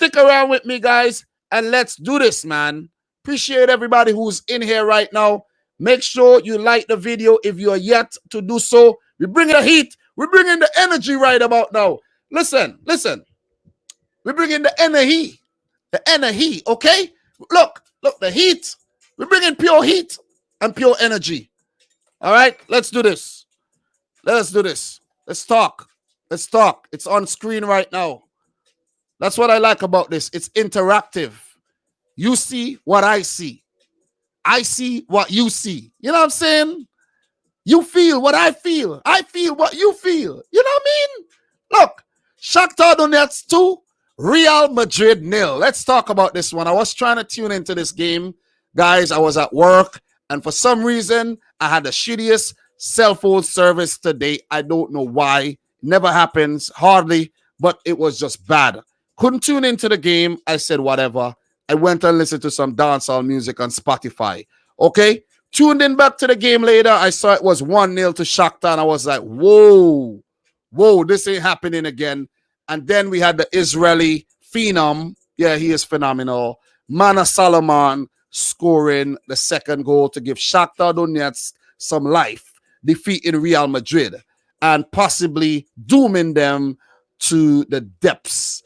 Stick around with me, guys, and let's do this, man. Appreciate everybody who's in here right now. Make sure you like the video if you are yet to do so. We bring the heat. We bring in the energy right about now. Listen. We bring in the energy. The energy, okay? Look, the heat. We bring in pure heat and pure energy. All right, let's do this. Let's do this. Let's talk. Let's talk. It's on screen right now. That's what I like about this. It's interactive. You see what I see. I see what you see. You know what I'm saying? You feel what I feel. I feel what you feel. You know what I mean? Look, Shakhtar Donetsk 2, Real Madrid 0. Let's talk about this one. I was trying to tune into this game. Guys, I was at work, and for some reason, I had the shittiest cell phone service today. I don't know why. Never happens, hardly, but it was just bad. Couldn't tune into the game. I said, whatever. I went and listened to some dancehall music on Spotify. Okay? Tuned in back to the game later. I saw it was 1-0 to Shakhtar, and I was like, whoa, this ain't happening again. And then we had the Israeli phenom. Yeah, he is phenomenal. Mana Salomon scoring the second goal to give Shakhtar Donetsk some life, defeating Real Madrid and possibly dooming them to the depths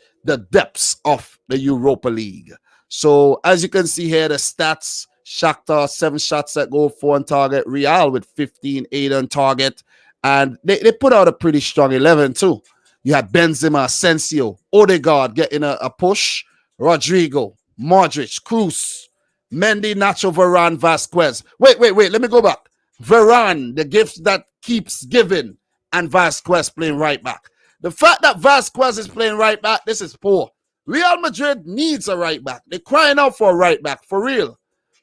of the Europa League. So as you can see here, the stats, Shakhtar 7 shots at goal, 4 on target. Real with 15, 8 on target. And they put out a pretty strong 11 too. You had Benzema, Asensio, Odegaard getting a push. Rodrigo, Modric, Cruz, Mendy, Nacho, Varane, Vasquez. Wait. Let me go back. Varane, the gift that keeps giving, and Vasquez playing right back. The fact that Vasquez is playing right back, this is poor. Real Madrid needs a right back. They're crying out for a right back. For real.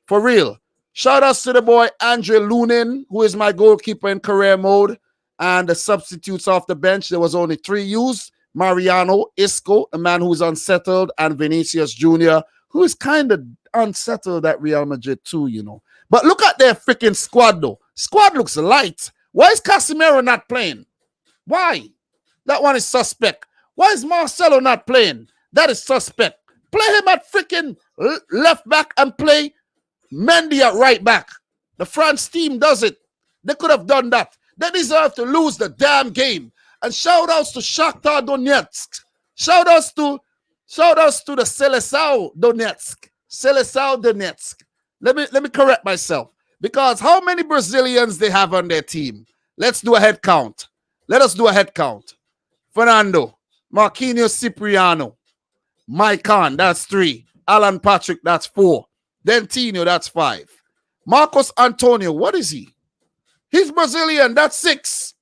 For real. Shout outs to the boy Andre Lunin, who is my goalkeeper in career mode. And the substitutes off the bench, there was only 3 used. Mariano, Isco, a man who's unsettled, and Vinicius Jr., who is kind of unsettled at Real Madrid too, you know. But look at their freaking squad, though. Squad looks light. Why is Casemiro not playing? Why? That one is suspect. Why is Marcelo not playing? That is suspect. Play him at freaking left back and play Mendy at right back. The France team does it. They could have done that. They deserve to lose the damn game. And shout outs to Shakhtar Donetsk. Shout outs to the Seleção Donetsk. Seleção Donetsk. Let me correct myself. Because how many Brazilians they have on their team? Let's do a head count. Let us do a head count. Fernando, Marquinhos Cipriano, Maicon, that's 3. Alan Patrick, that's 4. Then Tino, that's 5. Marcos Antonio, what is he? He's Brazilian, that's 6.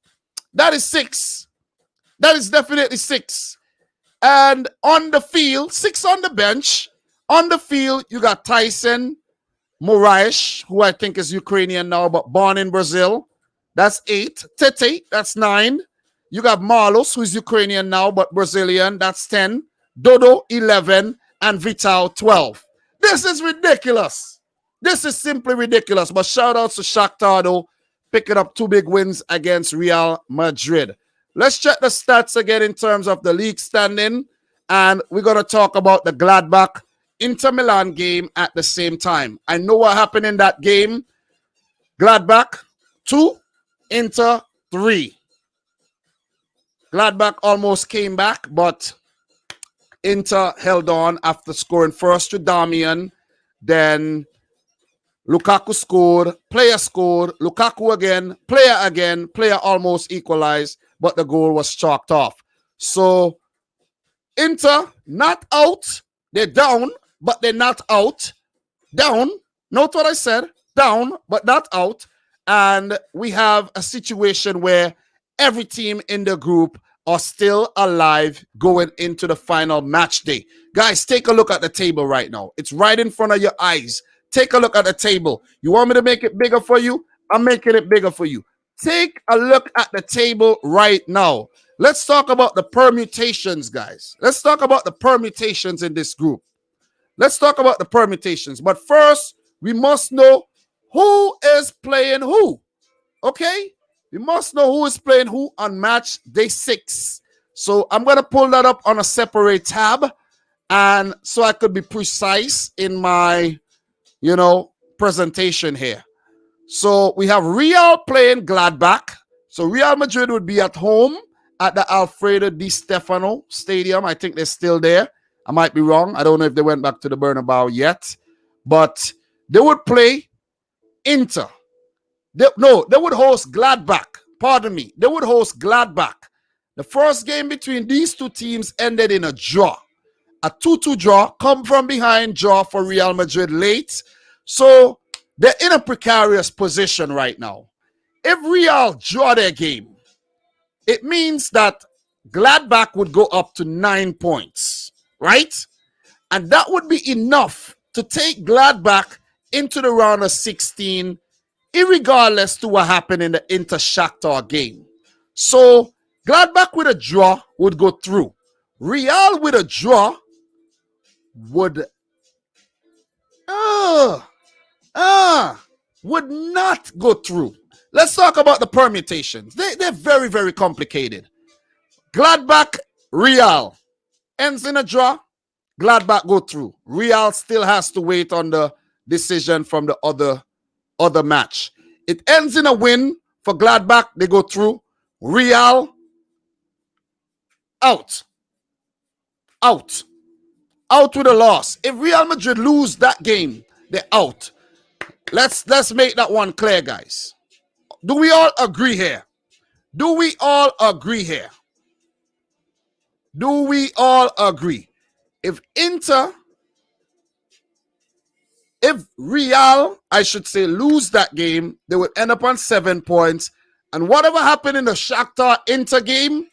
That is 6. That is definitely 6. And on the field, 6 on the bench. On the field, you got Tyson Moraes, who I think is Ukrainian now, but born in Brazil. That's 8. Tete, that's 9. You got Marlos, who is Ukrainian now, but Brazilian. That's 10. Dodo, 11. And Vital, 12. This is ridiculous. This is simply ridiculous. But shout out to Shakhtar, though, picking up 2 big wins against Real Madrid. Let's check the stats again in terms of the league standing. And we're going to talk about the Gladbach Inter Milan game at the same time. I know what happened in that game. Gladbach 2, Inter 3. Gladbach almost came back, but Inter held on after scoring first to Damian. Then Lukaku scored, Lukaku again, player almost equalized, but the goal was chalked off. So Inter not out, they're down, but they're not out. Down, note what I said, down, but not out. And we have a situation where every team in the group are still alive going into the final match day. Guys, take a look at the table right now. It's right in front of your eyes. Take a look at the table. You want me to make it bigger for you? I'm making it bigger for you. Take a look at the table right now. Let's talk about the permutations, guys. Let's talk about the permutations in this group. Let's talk about the permutations. But first, we must know who is playing who. Okay? We must know who is playing who on match day 6. So I'm going to pull that up on a separate tab. And so I could be precise in my, presentation here. So we have Real playing Gladbach. So Real Madrid would be at home at the Alfredo Di Stefano Stadium. I think they're still there. I might be wrong. I don't know if they went back to the Bernabeu yet. But they would play Inter. They would host Gladbach. Pardon me. They would host Gladbach. The first game between these two teams ended in a draw. A 2-2 draw, come from behind draw for Real Madrid late. So they're in a precarious position right now. If Real draw their game, it means that Gladbach would go up to 9 points, right? And that would be enough to take Gladbach into the round of 16, irregardless to what happened in the Inter-Shakhtar game. So Gladbach with a draw would go through. Real with a draw would not go through. Let's talk about the permutations. They're very, very complicated. Gladbach, Real ends in a draw. Gladbach go through. Real still has to wait on the decision from the other match. It ends in a win for Gladbach. They go through. Real out with a loss. If Real Madrid lose that game, they're out. Let's make that one clear, guys. Do we all agree here? Do we all agree here? Do we all agree? If Real, I should say, lose that game, they would end up on 7 points. And whatever happened in the Shakhtar Inter game,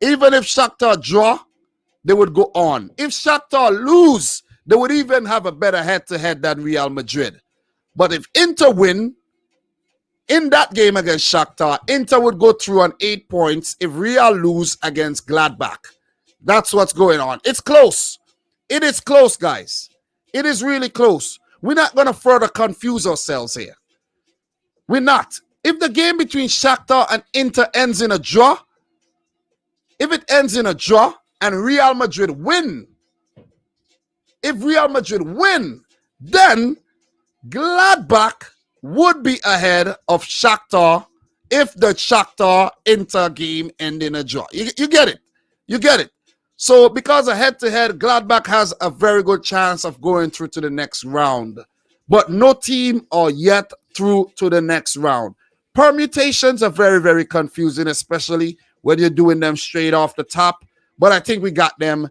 even if Shakhtar draw, they would go on. If Shakhtar lose, they would even have a better head-to-head than Real Madrid. But if Inter win, in that game against Shakhtar, Inter would go through on 8 points if Real lose against Gladbach. That's what's going on. It's close. It is close, guys. It is really close. We're not going to further confuse ourselves here. We're not. If the game between Shakhtar and Inter ends in a draw, if it ends in a draw and Real Madrid win, if Real Madrid win, then Gladbach would be ahead of Shakhtar if the Shakhtar Inter game end in a draw. You get it? You get it? So because of head-to-head, Gladbach has a very good chance of going through to the next round. But no team are yet through to the next round. Permutations are very, very confusing, especially when you're doing them straight off the top. But I think we got them.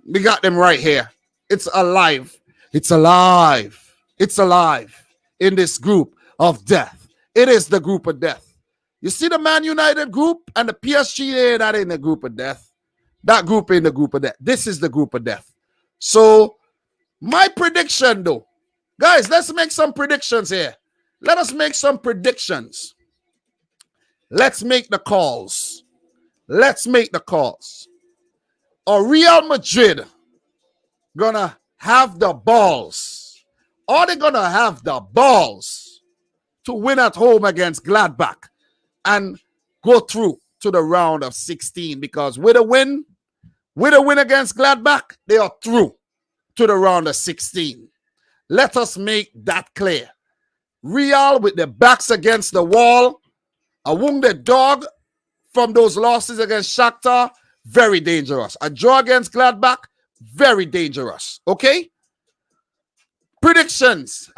We got them right here. It's alive. It's alive. It's alive in this group of death. It is the group of death. You see the Man United group and the PSG there, that ain't the group of death. That group ain't the group of death. This is the group of death. So my prediction though, guys, let's make some predictions here. Let us make some predictions. Let's make the calls. Let's make the calls. Are Real Madrid gonna have the balls? Are they gonna have the balls to win at home against Gladbach and go through to the round of 16? Because with a win against Gladbach, they are through to the round of 16. Let us make that clear. Real with their backs against the wall, a wounded dog from those losses against Shakhtar, very dangerous. A draw against Gladbach, very dangerous. Okay? Predictions.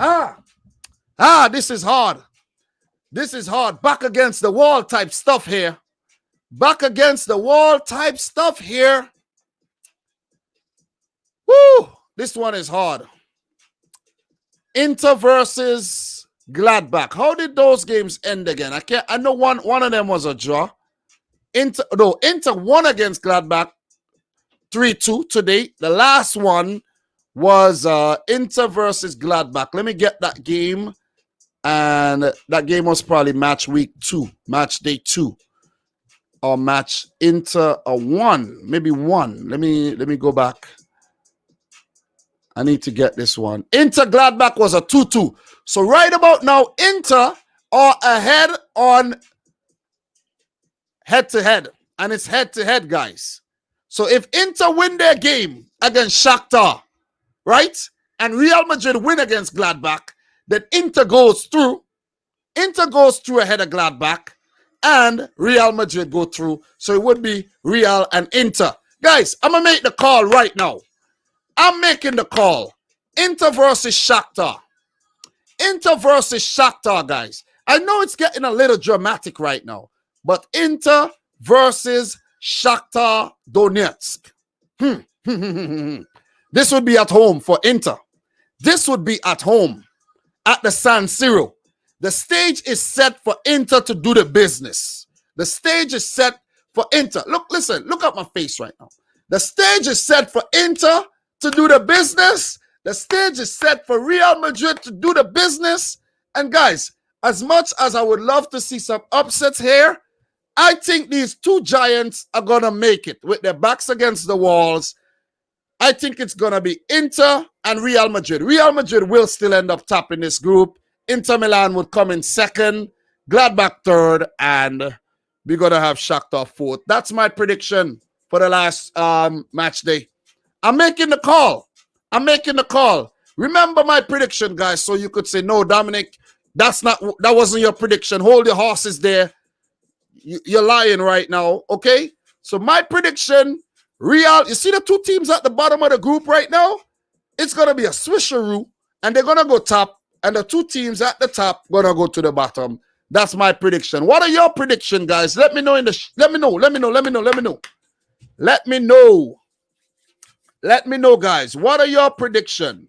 This is hard. This is hard. Back against the wall type stuff here. Back against the wall type stuff here. Woo! This one is hard. Inter versus Gladbach. How did those games end again? I know one of them was a draw. Inter won against Gladbach 3-2 today. The last one was Inter versus Gladbach. Let me get that game. And that game was probably match day 2. Or match Inter 1. Maybe 1. Let me go back. I need to get this one. Inter Gladbach was a 2-2. So right about now, Inter are ahead on head-to-head. And it's head-to-head, guys. So if Inter win their game against Shakhtar, right, and Real Madrid win against Gladbach, then Inter goes through. Inter goes through ahead of Gladbach, and Real Madrid go through. So it would be Real and Inter. Guys, I'm going to make the call right now. I'm making the call. Inter versus Shakhtar. Inter versus Shakhtar, guys. I know it's getting a little dramatic right now, but Inter versus Shakhtar Donetsk. This would be at home for Inter. This would be at home at the San Siro. The stage is set for Inter to do the business. The stage is set for Inter. Look, listen, look at my face right now. The stage is set for Inter to do the business. The stage is set for Real Madrid to do the business. And guys, as much as I would love to see some upsets here, I think these two giants are going to make it with their backs against the walls. I think it's going to be Inter and Real Madrid. Real Madrid will still end up top in this group. Inter Milan would come in second, Gladbach third, and we're going to have Shakhtar fourth. That's my prediction for the last match day. I'm making the call. I'm making the call. Remember my prediction, guys, so you could say, no, Dominic, that wasn't your prediction. Hold your horses there. You're lying right now, okay? So my prediction, Real, you see the two teams at the bottom of the group right now? It's going to be a swisheroo, and they're going to go top, and the two teams at the top going to go to the bottom. That's my prediction. What are your predictions, guys? Let me know in the let me know, guys. What are your predictions?